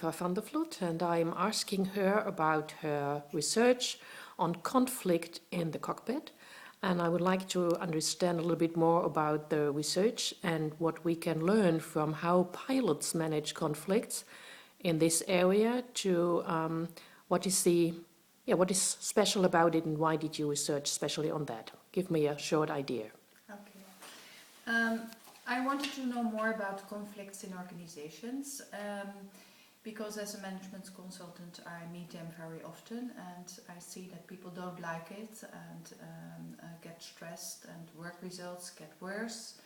Eva van der Vloed, and I'm asking her about her research on conflict in the cockpit. And I would like to understand a little bit more about the research and what we can learn from how pilots manage conflicts in this area to what is special about it and why did you research especially on that? Give me a short idea. Okay. I wanted to know more about conflicts in organizations because as a management consultant I meet them very often and I see that people don't like it and get stressed and work results get worse.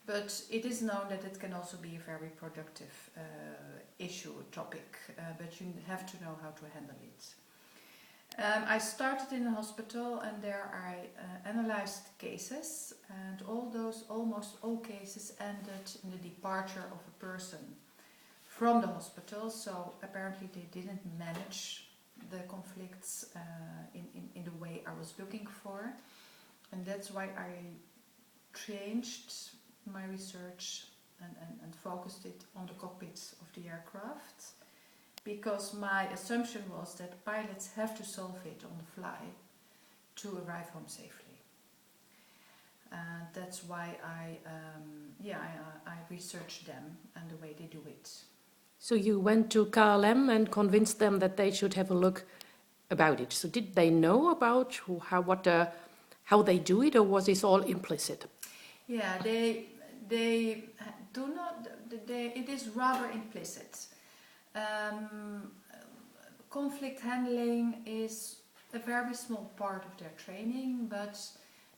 But it is known that it can also be a very productive topic, but you have to know how to handle it. I started in a hospital and there I analyzed cases and almost all cases ended in the departure of a person from the hospital, so apparently they didn't manage the conflicts in the way I was looking for, and that's why I changed my research and focused it on the cockpits of the aircraft, because my assumption was that pilots have to solve it on the fly to arrive home safely. And that's why I researched them and the way they do it. So you went to KLM and convinced them that they should have a look about it. So did they know about how they do it, or was this all implicit? Yeah, they do not. It is rather implicit. Conflict handling is a very small part of their training, but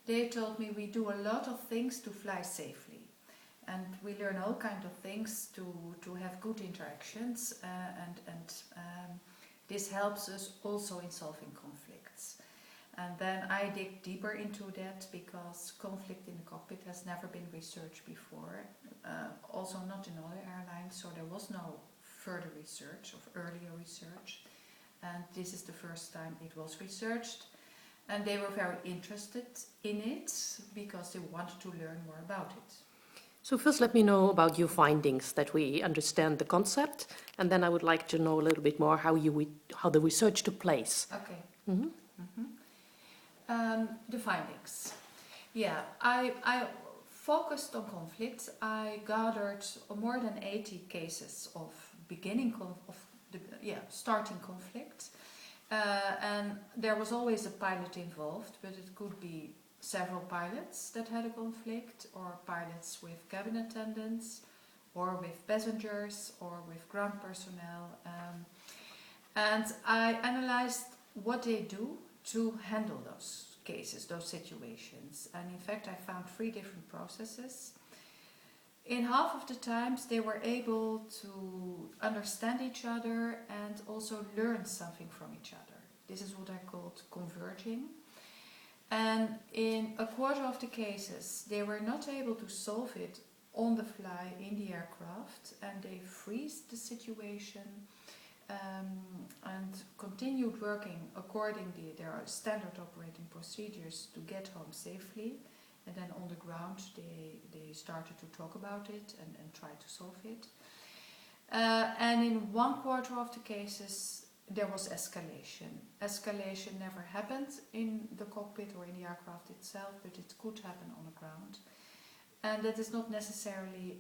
they told me we do a lot of things to fly safely, and we learn all kinds of things to have good interactions, and this helps us also in solving conflicts. And then I dig deeper into that because conflict in the cockpit has never been researched before, also not in other airlines, so there was no further research of earlier research, and this is the first time it was researched, and they were very interested in it because they wanted to learn more about it. So first let me know about your findings, that we understand the concept, and then I would like to know a little bit more how the research took place. Okay. The findings. Yeah, I focused on conflicts. I gathered more than 80 cases of starting conflict, and there was always a pilot involved, but it could be several pilots that had a conflict, or pilots with cabin attendants, or with passengers, or with ground personnel, and I analyzed what they do to handle those cases, those situations, and in fact I found 3 different processes. In half of the times they were able to understand each other and also learn something from each other. This is what I called converging. And in a quarter of the cases they were not able to solve it on the fly in the aircraft, and they freeze the situation and continued working according to their standard operating procedures to get home safely, and then on the ground they started to talk about it and try to solve it. And in 1/4 of the cases there was escalation. Escalation never happened in the cockpit or in the aircraft itself, but it could happen on the ground. And that is not necessarily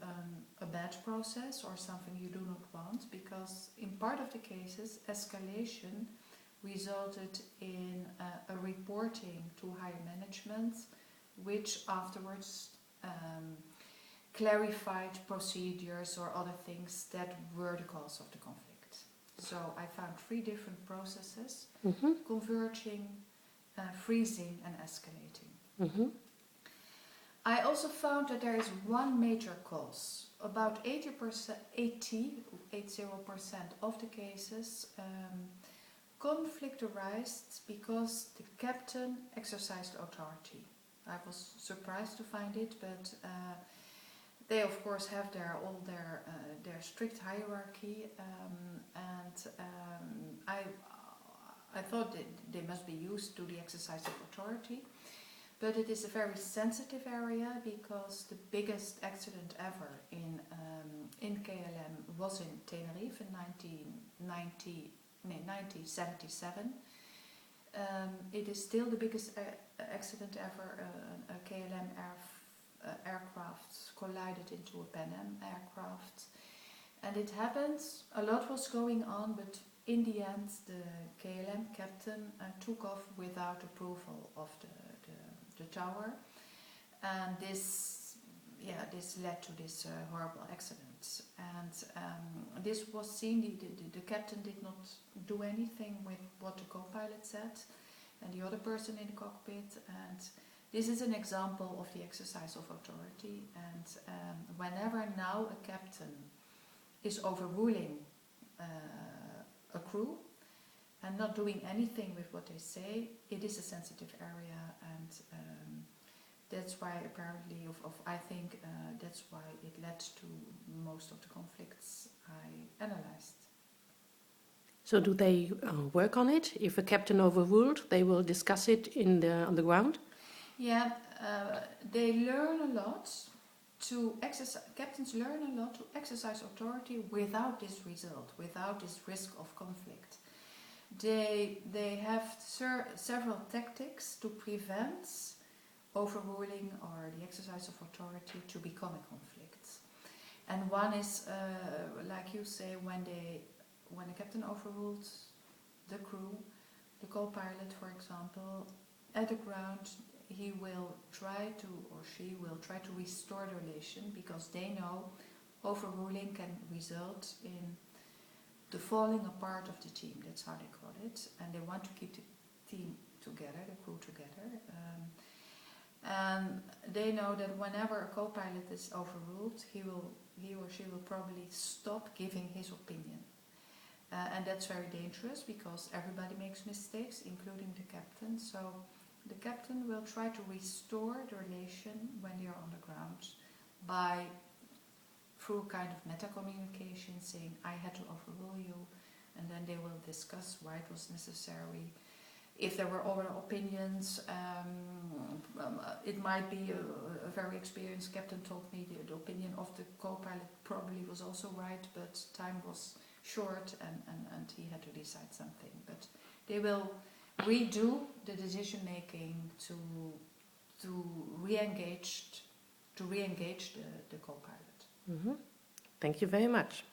a bad process or something you do not want, because in part of the cases escalation resulted in a reporting to higher management, which afterwards clarified procedures or other things that were the cause of the conflict. So I found 3 different processes: converging, freezing and escalating. I also found that there is one major cause. About 80% of the cases conflict arose because the captain exercised authority. I was surprised to find it, but they of course have their strict hierarchy, and I thought that they must be used to the exercise of authority. But it is a very sensitive area because the biggest accident ever in KLM was in Tenerife in 1977. It is still the biggest accident ever. A KLM aircraft collided into a Pan Am aircraft. And it happened, a lot was going on, but in the end the KLM captain took off without approval of the tower. And this led to this horrible accident. And this was seen, the captain did not do anything with what the co-pilot said and the other person in the cockpit. And this is an example of the exercise of authority. And whenever now a captain is overruling a crew and not doing anything with what they say, it is a sensitive area, and that's why apparently, I think that's why it led to most of the conflicts I analyzed. So do they work on it? If a captain overruled, they will discuss it on the ground? Yeah, they learn a lot to exercise. Captains learn a lot to exercise authority without this result, without this risk of conflict. They have several tactics to prevent overruling or the exercise of authority to become a conflict. And one is, like you say, when a captain overruled the crew, the co-pilot, for example, at the ground, he will try to, or she will try to restore the relation, because they know overruling can result in the falling apart of the team. That's how they call it, and they want to keep the team together, the crew together. And they know that whenever a co-pilot is overruled, he or she will probably stop giving his opinion. And that's very dangerous because everybody makes mistakes, including the captain. So the captain will try to restore the relation when they are on the ground through a kind of meta-communication, saying, I had to overrule you, and then they will discuss why it was necessary. If there were other opinions, it might be a very experienced captain told me the opinion of the co-pilot probably was also right, but time was short and he had to decide something. But they will redo the decision making to re-engage the co-pilot. Mm-hmm. Thank you very much.